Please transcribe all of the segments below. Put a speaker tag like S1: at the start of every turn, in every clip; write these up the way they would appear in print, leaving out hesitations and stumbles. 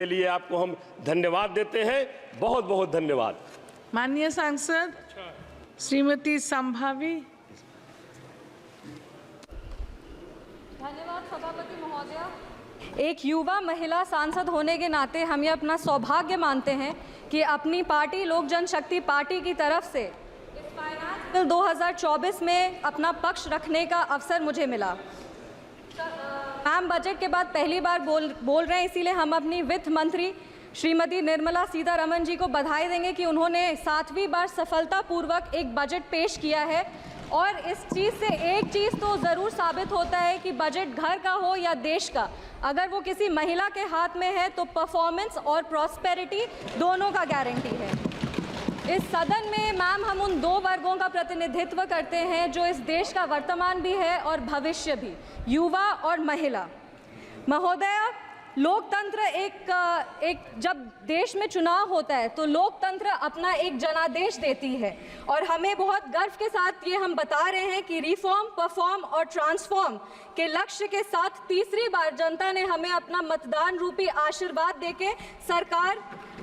S1: के लिए आपको हम धन्यवाद देते हैं। बहुत बहुत धन्यवाद।
S2: माननीय सांसद श्रीमती संभावी।
S3: धन्यवाद सभापति महोदया। एक युवा महिला सांसद होने के नाते हम ये अपना सौभाग्य मानते हैं कि अपनी पार्टी लोक जनशक्ति पार्टी की तरफ से इस फाइनेंस बिल 2024 में अपना पक्ष रखने का अवसर मुझे मिला। मैम बजट के बाद पहली बार बोल रहे हैं, इसीलिए हम अपनी वित्त मंत्री श्रीमती निर्मला सीतारमण जी को बधाई देंगे कि उन्होंने 7वीं बार सफलतापूर्वक एक बजट पेश किया है। और इस चीज़ से एक चीज़ तो ज़रूर साबित होता है कि बजट घर का हो या देश का, अगर वो किसी महिला के हाथ में है तो परफॉर्मेंस और प्रॉस्पेरिटी दोनों का गारंटी है। इस सदन में मैम हम उन 2 वर्गों का प्रतिनिधित्व करते हैं जो इस देश का वर्तमान भी है और भविष्य भी, युवा और महिला। महोदया, लोकतंत्र एक जब देश में चुनाव होता है तो लोकतंत्र अपना एक जनादेश देती है और हमें बहुत गर्व के साथ ये हम बता रहे हैं कि रिफॉर्म, परफॉर्म और ट्रांसफॉर्म के लक्ष्य के साथ तीसरी बार जनता ने हमें अपना मतदान रूपी आशीर्वाद देके सरकार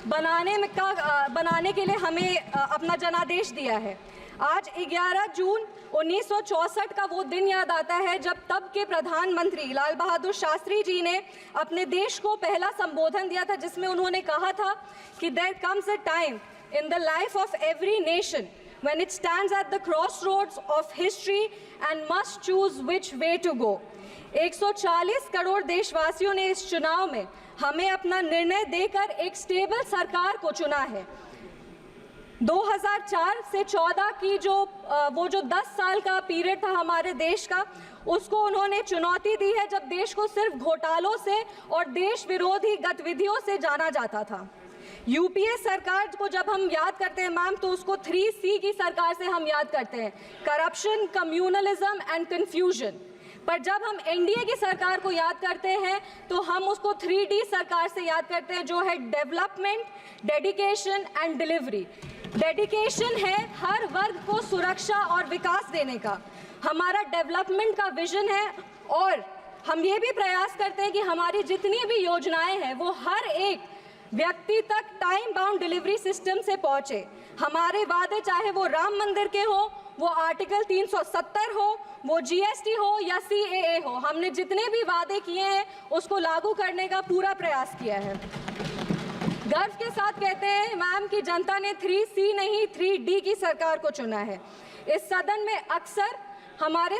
S3: बनाने के लिए हमें अपना जनादेश दिया है। आज 11 जून 1964 का वो दिन याद आता है जब तब के प्रधानमंत्री लाल बहादुर शास्त्री जी ने अपने देश को पहला संबोधन दिया था, जिसमें उन्होंने कहा था कि there comes a time in the life of every nation when it stands at the crossroads of history and must choose which way to go। 140 crore देशवासियों ने इस चुनाव में हमें अपना निर्णय देकर एक स्टेबल सरकार को चुना है। 2004 से 14 की जो 10 साल का पीरियड था हमारे देश का, उसको उन्होंने चुनौती दी है जब देश को सिर्फ घोटालों से और देश विरोधी गतिविधियों से जाना जाता था। यूपीए सरकार को जब हम याद करते हैं मैम तो उसको 3C की सरकार से हम याद करते हैं, करप्शन, कम्युनलिज्म एंड कन्फ्यूजन। पर जब हम एनडीए की सरकार को याद करते हैं तो हम उसको 3D सरकार से याद करते हैं, जो है development, dedication and delivery. Dedication है हर वर्ग को सुरक्षा और विकास देने का, हमारा डेवलपमेंट का विजन है और हम ये भी प्रयास करते हैं कि हमारी जितनी भी योजनाएं हैं वो हर एक व्यक्ति तक टाइम बाउंड डिलीवरी सिस्टम से पहुंचे। हमारे वादे चाहे वो राम मंदिर के हो, वो आर्टिकल 370 हो, वो जीएसटी हो या CAA हो, हमने जितने भी वादे किए हैं उसको लागू करने का पूरा प्रयास किया है। गर्व के साथ कहते हैं मैम कि जनता ने 3C नहीं 3D की सरकार को चुना है। इस सदन में अक्सर हमारे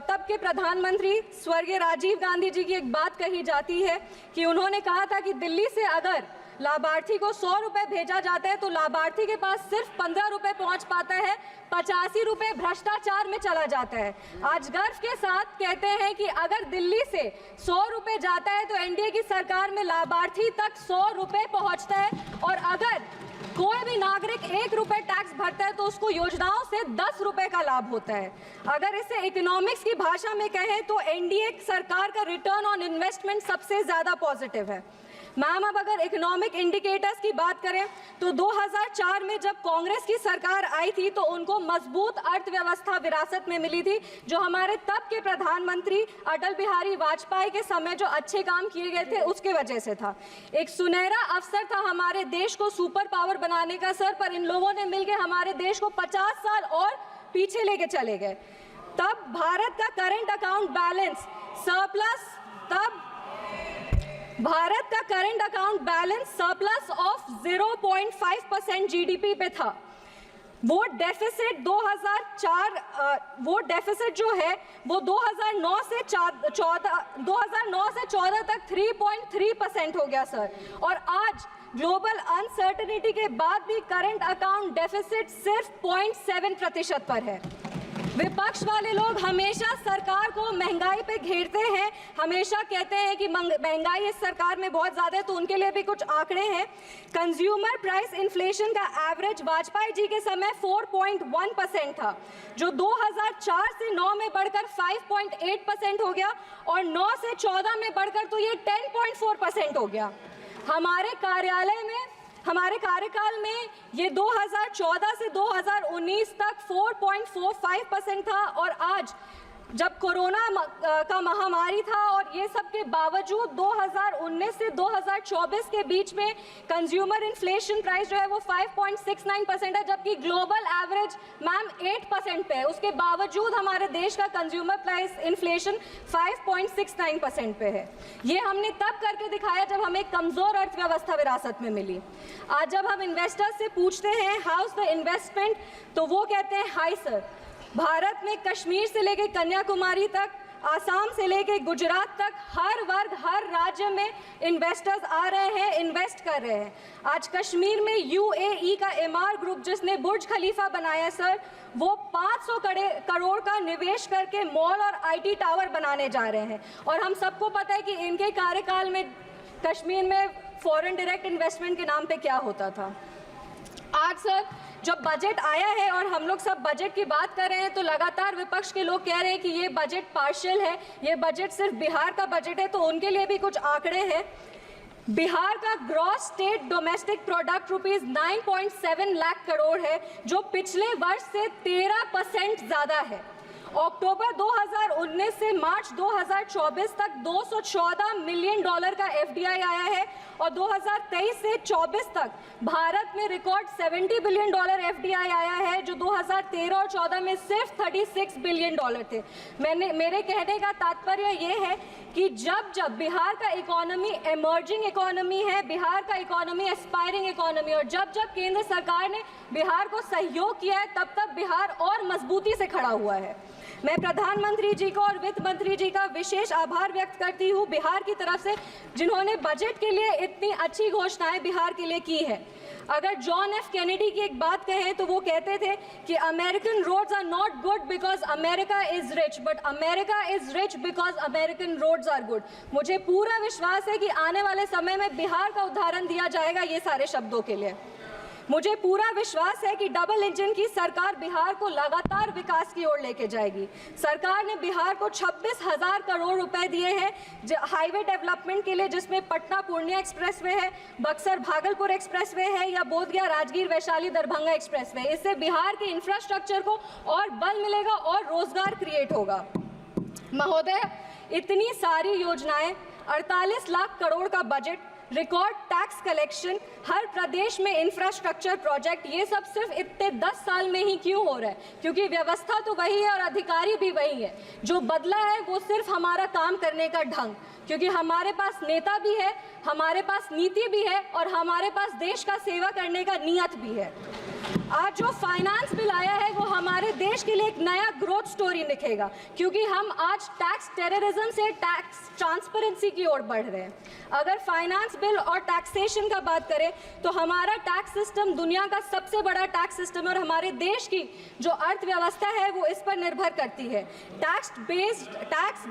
S3: तब के प्रधानमंत्री स्वर्गीय राजीव गांधी जी की एक बात कही जाती है कि उन्होंने कहा था कि दिल्ली से अगर लाभार्थी को 100 रुपये भेजा जाता है तो लाभार्थी के पास सिर्फ 15 रुपये पहुंच पाता है, 85 रुपये भ्रष्टाचार में चला जाता है। आज गर्व के साथ कहते हैं कि अगर दिल्ली से 100 रुपये जाता है तो एनडीए की सरकार में लाभार्थी तक 100 रुपये पहुंचता है और अगर कोई भी नागरिक 1 रुपये टैक्स भरता है तो उसको योजनाओं से 10 रुपये का लाभ होता है। अगर इसे इकोनॉमिक्स की भाषा में कहें तो एनडीए सरकार का रिटर्न ऑन इन्वेस्टमेंट सबसे ज़्यादा पॉजिटिव है। मैम अब अगर इकोनॉमिक इंडिकेटर्स की बात करें तो 2004 में जब कांग्रेस की सरकार आई थी तो उनको मजबूत अर्थव्यवस्था विरासत में मिली थी, जो हमारे तब के प्रधानमंत्री अटल बिहारी वाजपेयी के समय जो अच्छे काम किए गए थे उसके वजह से था। एक सुनहरा अवसर था हमारे देश को सुपर पावर बनाने का सर, पर इन लोगों ने मिलकर हमारे देश को 50 साल और पीछे लेके चले गए। तब भारत का करंट अकाउंट बैलेंस सरप्लस, तब भारत का current account balance surplus of 0.5% GDP पे था। वो डेफिसिट 2004 वो डेफिसिट जो है वो 2009 से 14 तक 3.3% हो गया सर। और आज ग्लोबल अनसर्टेनिटी के बाद भी करंट अकाउंट डेफिसिट सिर्फ 0.7% पर है। विपक्ष वाले लोग हमेशा सरकार को महंगाई पे घेरते हैं, हमेशा कहते हैं कि महंगाई इस सरकार में बहुत ज़्यादा है, तो उनके लिए भी कुछ आंकड़े हैं। कंज्यूमर प्राइस इन्फ्लेशन का एवरेज वाजपेयी जी के समय 4.1% था, जो 2004 से 9 में बढ़कर 5.8% हो गया और 9 से 14 में बढ़कर तो ये 10.4% हो गया। हमारे कार्यकाल में ये 2014 से 2019 तक 4.45% था और आज जब कोरोना का महामारी था और ये सब के बावजूद 2019 से 2024 के बीच में कंज्यूमर इन्फ्लेशन प्राइस जो है वो 5.69% है, जबकि ग्लोबल एवरेज मैम 8% पे है। उसके बावजूद हमारे देश का कंज्यूमर प्राइस इन्फ्लेशन 5.69% पे है। ये हमने तब करके दिखाया जब हमें कमज़ोर अर्थव्यवस्था विरासत में मिली। आज जब हम इन्वेस्टर्स से पूछते हैं हाउ इज द इन्वेस्टमेंट, तो वो कहते हैं हाई सर। भारत में कश्मीर से लेके कन्याकुमारी तक, आसाम से लेके गुजरात तक हर वर्ग, हर राज्य में इन्वेस्टर्स आ रहे हैं, इन्वेस्ट कर रहे हैं। आज कश्मीर में यूएई का एमआर ग्रुप जिसने बुर्ज खलीफा बनाया सर, वो 500 करोड़ का निवेश करके मॉल और आईटी टावर बनाने जा रहे हैं। और हम सबको पता है कि इनके कार्यकाल में कश्मीर में फॉरेन डायरेक्ट इन्वेस्टमेंट के नाम पे क्या होता था। आज सर जब बजट आया है और हम लोग सब बजट की बात कर रहे हैं, तो लगातार विपक्ष के लोग कह रहे हैं कि ये बजट पार्शियल है, ये बजट सिर्फ बिहार का बजट है। तो उनके लिए भी कुछ आंकड़े हैं। बिहार का gross state domestic product rupees 9.7 lakh crore है, जो पिछले वर्ष से 13% ज़्यादा है। अक्टूबर 2019 से मार्च 2024 तक 214 मिलियन डॉलर का एफडीआई आया है और 2023 से 24 तक भारत में रिकॉर्ड 70 बिलियन डॉलर एफडीआई आया है, जो 2013 और 14 में सिर्फ 36 बिलियन डॉलर थे। मेरे कहने का तात्पर्य ये है कि जब बिहार का इकोनॉमी एमर्जिंग इकोनॉमी है, बिहार का इकोनॉमी एस्पायरिंग इकोनॉमी, और जब केंद्र सरकार ने बिहार को सहयोग किया है, तब बिहार और मजबूती से खड़ा हुआ है। मैं प्रधानमंत्री जी को और वित्त मंत्री जी का विशेष आभार व्यक्त करती हूँ बिहार की तरफ से, जिन्होंने बजट के लिए इतनी अच्छी घोषणाएं बिहार के लिए की है। अगर जॉन एफ कैनेडी की एक बात कहें तो वो कहते थे कि American roads are not good because America is rich, but America is rich because American roads are good. मुझे पूरा विश्वास है कि आने वाले समय में बिहार का उदाहरण दिया जाएगा ये सारे शब्दों के लिए। मुझे पूरा विश्वास है कि डबल इंजन की सरकार बिहार को लगातार विकास की ओर लेके जाएगी। सरकार ने बिहार को 26,000 करोड़ रुपए दिए हैं हाईवे डेवलपमेंट के लिए, जिसमें पटना पूर्णिया एक्सप्रेसवे है, बक्सर भागलपुर एक्सप्रेसवे है, या बोधगया राजगीर वैशाली दरभंगा एक्सप्रेसवे। इससे बिहार के इंफ्रास्ट्रक्चर को और बल मिलेगा और रोजगार क्रिएट होगा। महोदय, इतनी सारी योजनाएं, 48 लाख करोड़ का बजट, रिकॉर्ड टैक्स कलेक्शन, हर प्रदेश में इंफ्रास्ट्रक्चर प्रोजेक्ट, ये सब सिर्फ इतने 10 साल में ही क्यों हो रहा है? क्योंकि व्यवस्था तो वही है और अधिकारी भी वही है। जो बदला है वो सिर्फ हमारा काम करने का ढंग, क्योंकि हमारे पास नेता भी है, हमारे पास नीति भी है और हमारे पास देश का सेवा करने का नियत भी है। आज जो फाइनेंस बिल आया है वो हमारे देश के लिए एक नया ग्रोथ स्टोरी लिखेगा, क्योंकि हम आज टैक्स टेररिज्म से टैक्स ट्रांसपेरेंसी की ओर बढ़ रहे हैं। अगर फाइनेंस बिल और टैक्सेशन का बात करें तो हमारा टैक्स सिस्टम दुनिया का सबसे बड़ा टैक्स सिस्टम है और हमारे देश की जो अर्थव्यवस्था है वो इस पर निर्भर करती है। टैक्स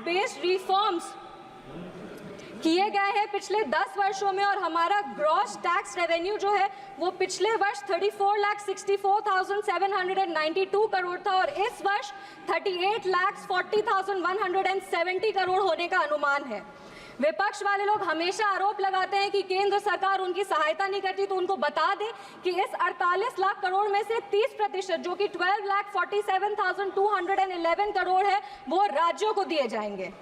S3: बेस्ड रिफॉर्म्स किए गए हैं पिछले 10 वर्षों में और हमारा ग्रॉस टैक्स रेवेन्यू जो है वो पिछले वर्ष 34,64,792 करोड़ था और इस वर्ष 38,40,170 करोड़ होने का अनुमान है। विपक्ष वाले लोग हमेशा आरोप लगाते हैं कि केंद्र सरकार उनकी सहायता नहीं करती, तो उनको बता दें कि इस 48 लाख करोड़ में से 30% जो कि 12,47,211 करोड़ है वो राज्यों को दिए जाएंगे।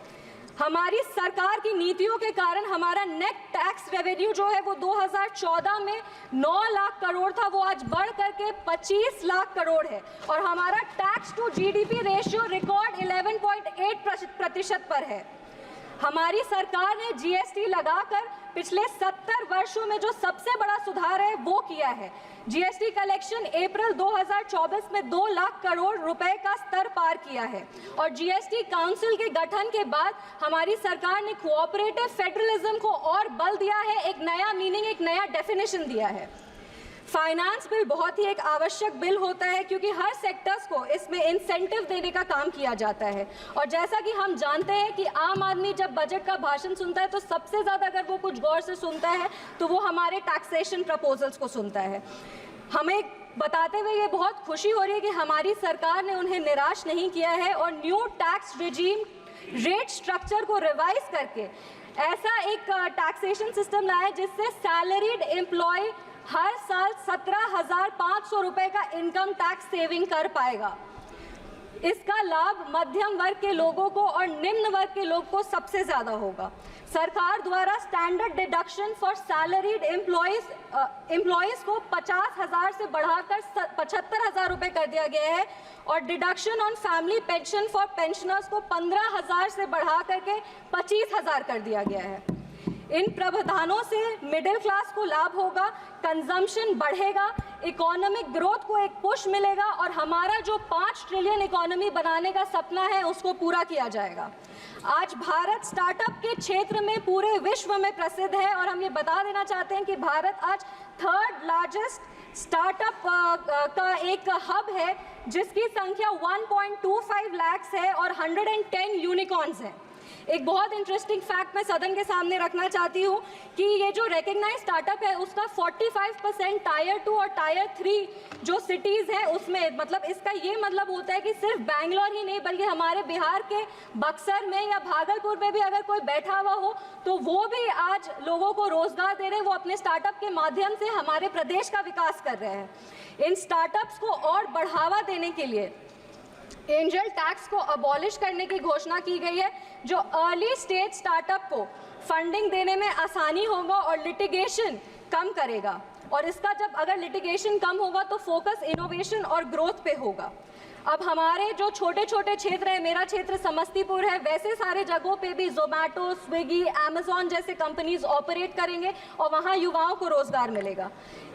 S3: हमारी सरकार की नीतियों के कारण हमारा नेट टैक्स रेवेन्यू जो है वो 2014 में 9 लाख करोड़ था, वो आज बढ़ करके 25 लाख करोड़ है और हमारा tax to GDP ratio record 11.8% पर है। हमारी सरकार ने जीएसटी लगाकर पिछले 70 वर्षों में जो सबसे बड़ा सुधार है वो किया है। जीएसटी कलेक्शन अप्रैल 2024 में 2 लाख करोड़ रुपए का स्तर पार किया है और जीएसटी काउंसिल के गठन के बाद हमारी सरकार ने कोऑपरेटिव फेडरलिज्म को और बल दिया है, एक नया मीनिंग, एक नया डेफिनेशन दिया है। फाइनेंस बिल बहुत ही एक आवश्यक बिल होता है क्योंकि हर सेक्टर्स को इसमें इंसेंटिव देने का काम किया जाता है और जैसा कि हम जानते हैं कि आम आदमी जब बजट का भाषण सुनता है तो सबसे ज़्यादा अगर वो कुछ गौर से सुनता है तो वो हमारे टैक्सेशन प्रपोजल्स को सुनता है। हमें बताते हुए ये बहुत खुशी हो रही है कि हमारी सरकार ने उन्हें निराश नहीं किया है और new tax regime rate structure को रिवाइज करके ऐसा एक टैक्सेशन सिस्टम लाया जिससे सैलरीड एम्प्लॉय हर साल 17,500 रुपए का इनकम टैक्स सेविंग कर पाएगा। इसका लाभ मध्यम वर्ग के लोगों को और निम्न वर्ग के लोग को सबसे ज्यादा होगा। सरकार द्वारा standard deduction for salaried employees को 50,000 से बढ़ाकर 75,000 रुपए कर दिया गया है और deduction on family pension for pensioners को 15,000 से बढ़ा करके 25,000 कर दिया गया है। इन प्रावधानों से मिडिल क्लास को लाभ होगा, कंजम्पशन बढ़ेगा, इकोनॉमिक ग्रोथ को एक पुश मिलेगा और हमारा जो 5 ट्रिलियन इकोनॉमी बनाने का सपना है उसको पूरा किया जाएगा। आज भारत स्टार्टअप के क्षेत्र में पूरे विश्व में प्रसिद्ध है और हम ये बता देना चाहते हैं कि भारत आज 3rd लार्जेस्ट स्टार्टअप का एक हब है जिसकी संख्या 1.25 लाख है और 110 यूनिकॉर्न्स हैं। एक बहुत इंटरेस्टिंग फैक्ट मैं सदन के सामने रखना चाहती हूँ कि ये जो रिकग्नाइज स्टार्टअप है उसका 45% टायर 2 और टायर 3 जो सिटीज़ हैं उसमें, मतलब इसका ये मतलब होता है कि सिर्फ बैंगलोर ही नहीं बल्कि हमारे बिहार के बक्सर में या भागलपुर में भी अगर कोई बैठा हुआ हो तो वो भी आज लोगों को रोजगार दे रहे हैं, वो अपने स्टार्टअप के माध्यम से हमारे प्रदेश का विकास कर रहे हैं। इन स्टार्टअप्स को और बढ़ावा देने के लिए एंजल टैक्स को अबॉलिश करने की घोषणा की गई है जो अर्ली स्टेज स्टार्टअप को फंडिंग देने में आसानी होगा और लिटिगेशन कम करेगा। और इसका जब अगर लिटिगेशन कम होगा तो फोकस इनोवेशन और ग्रोथ पे होगा। अब हमारे जो छोटे छोटे क्षेत्र हैं, मेरा क्षेत्र समस्तीपुर है, वैसे सारे जगहों पे भी जोमेटो, स्विगी, अमेजॉन जैसे कंपनीज ऑपरेट करेंगे और वहाँ युवाओं को रोजगार मिलेगा।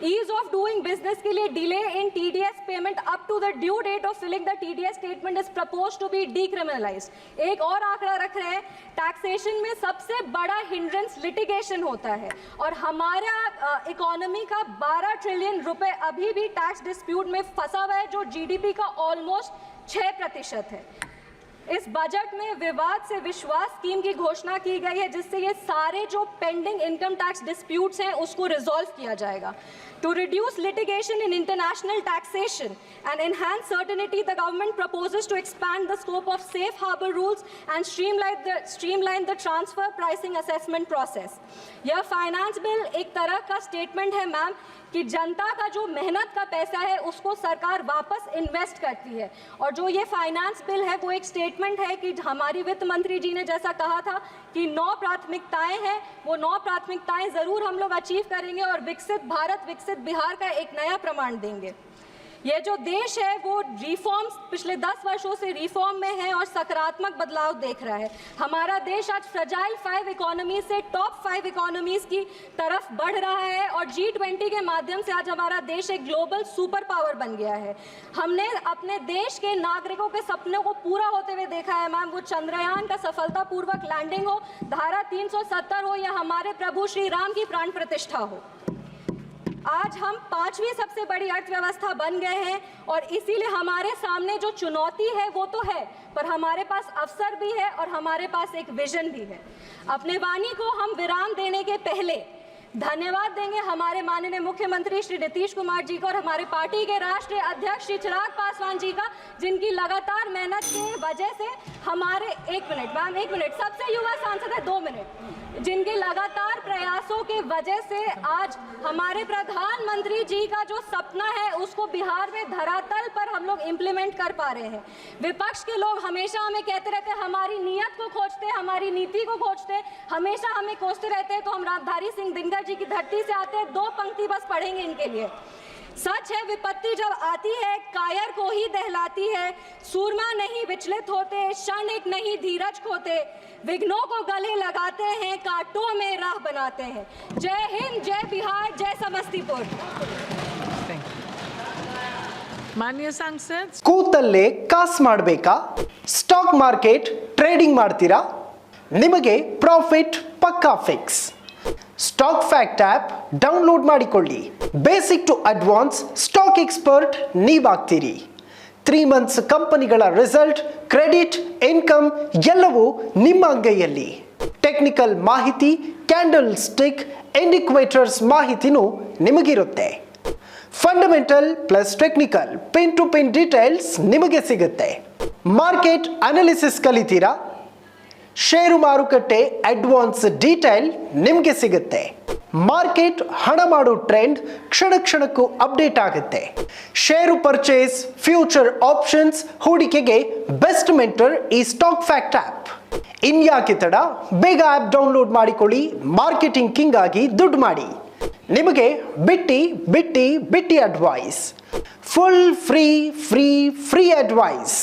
S3: ईज ऑफ डूइंग बिजनेस के लिए delay in TDS payment up to the due date of filing the TDS statement is propose to be decriminalised. एक और आंकड़ा रख रहे हैं, टैक्सेशन में सबसे बड़ा हिंड्रेंस लिटिगेशन होता है और हमारा इकोनॉमी का 12 ट्रिलियन रुपए अभी भी टैक्स डिस्प्यूट में फंसा हुआ है जो जीडीपी का ऑलमोस्ट 6% है। इस बजट में विवाद से विश्वास स्कीम की घोषणा की गई है जिससे ये सारे जो पेंडिंग इनकम टैक्स डिस्प्यूट्स हैं उसको रिजॉल्व किया जाएगा। To reduce litigation in international taxation and enhance certainty, the government proposes to expand the scope of safe harbor rules and streamline the transfer pricing assessment process. यह finance bill एक तरह का statement है ma'am कि जनता का जो मेहनत का पैसा है उसको सरकार वापस इन्वेस्ट करती है और जो ये फाइनेंस बिल है वो एक स्टेटमेंट है कि हमारी वित्त मंत्री जी ने जैसा कहा था कि 9 प्राथमिकताएं हैं, वो 9 प्राथमिकताएं जरूर हम लोग अचीव करेंगे और विकसित भारत विकसित बिहार का एक नया प्रमाण देंगे। ये जो देश है वो रिफॉर्म्स पिछले 10 वर्षों से रिफॉर्म में है और सकारात्मक बदलाव देख रहा है। हमारा देश आज फ्रजाइल 5 इकोनॉमी से टॉप 5 इकोनॉमीज की तरफ बढ़ रहा है और G20 के माध्यम से आज हमारा देश एक ग्लोबल सुपर पावर बन गया है। हमने अपने देश के नागरिकों के सपनों को पूरा होते हुए देखा है मैम, वो चंद्रयान का सफलतापूर्वक लैंडिंग हो, धारा 370 हो या हमारे प्रभु श्री राम की प्राण प्रतिष्ठा हो। आज हम 5वीं सबसे बड़ी अर्थव्यवस्था बन गए हैं और इसीलिए हमारे सामने जो चुनौती है वो तो है पर हमारे पास अवसर भी है और हमारे पास एक विजन भी है। अपने वाणी को हम विराम देने के पहले धन्यवाद देंगे हमारे माननीय मुख्यमंत्री श्री नीतीश कुमार जी को और हमारे पार्टी के राष्ट्रीय अध्यक्ष श्री चिराग पासवान जी का, जिनकी लगातार मेहनत की वजह से हमारे 1 मिनट मैम 1 मिनट सबसे युवा सांसद है 2 मिनट, जिनके लगातार प्रयासों के वजह से आज हमारे प्रधानमंत्री जी का जो सपना है उसको बिहार में धरातल पर हम लोग इम्प्लीमेंट कर पा रहे हैं। विपक्ष के लोग हमेशा हमें कहते रहते हैं हमारी नीयत को खोजते, हमारी नीति को खोजते, हमेशा हमें कोसते रहते हैं। तो हम रामधारी सिंह दिनकर जी की धरती से आते हैं, 2 पंक्ति बस पढ़ेंगे इनके लिए। सच है विपत्ति जब आती है कायर को ही दहलाती है, सूरमा नहीं विचलित होते, क्षणिक नहीं धीरज खोते, विघ्नों को गले लगाते हैं, कांटों में राह बनाते हैं। जय हिंद, जय बिहार, जय समस्तीपुर।
S2: माननीय सांसद
S4: ಕೂತಲ್ಲೇ ಕಾಸು ಮಾಡಬೇಕಾ? ಸ್ಟಾಕ್ ಮಾರ್ಕೆಟ್ ಟ್ರೇಡಿಂಗ್ ಮಾಡ್ತೀರಾ? ನಿಮಗೆ ಪ್ರಾಫಿಟ್ ಪಕ್ಕಾ fix. Stock fact app download ಮಾಡಿಕೊಳ್ಳಿ. Basic to advance stock expert ನೀವಾಗ್ತೀರಿ. 3 ಮಂತ್ಸ್ ಕಂಪನಿಗಳ ರಿಸಲ್ಟ್, ಕ್ರೆಡಿಟ್, ಇನ್ಕಮ್ ಎಲ್ಲವೂ ನಿಮ್ಮ ಅಂಗೈಯಲ್ಲಿ. ಟೆಕ್ನಿಕಲ್ ಮಾಹಿತಿ, ಕ್ಯಾಂಡಲ್ ಸ್ಟಿಕ್, ಇಂಡಿಕೇಟರ್ಸ್ ಮಾಹಿತಿನೂ ನಿಮಗಿರುತ್ತೆ. Fundamental plus technical pin to pin details ನಿಮಗೆ ಸಿಗುತ್ತೆ. Market analysis ಕಲಿತೀರಾ? ಷೇರು ಮಾರುಕಟ್ಟೆ ಅಡ್ವಾನ್ಸ್ ಡೀಟೇಲ್ ನಿಮಗೆ ಸಿಗುತ್ತೆ. ಮಾರ್ಕೆಟ್ ಹಣ ಮಾಡೋ ಟ್ರೆಂಡ್ ಕ್ಷಣ ಕ್ಷಣಕ್ಕೂ ಅಪ್ಡೇಟ್ ಆಗುತ್ತೆ. ಷೇರು ಪರ್ಚೇಸ್, ಫ್ಯೂಚರ್ ಆಪ್ಷನ್ಸ್, ಹೂಡಿಕೆಗೆ ಬೆಸ್ಟ್ ಮೆಂಟರ್ ಈ ಸ್ಟಾಕ್ ಫ್ಯಾಕ್ಟ್ ಆ್ಯಪ್. ಇನ್ಯಾಕೆ ತಡ, ಬೇಗ ಆ್ಯಪ್ ಡೌನ್ಲೋಡ್ ಮಾಡಿಕೊಳ್ಳಿ. ಮಾರ್ಕೆಟಿಂಗ್ ಕಿಂಗ್ ಆಗಿ ದುಡ್ಡು ಮಾಡಿ. ನಿಮಗೆ ಬಿಟ್ಟಿ ಅಡ್ವೈಸ್, ಫುಲ್ ಫ್ರೀ ಅಡ್ವೈಸ್.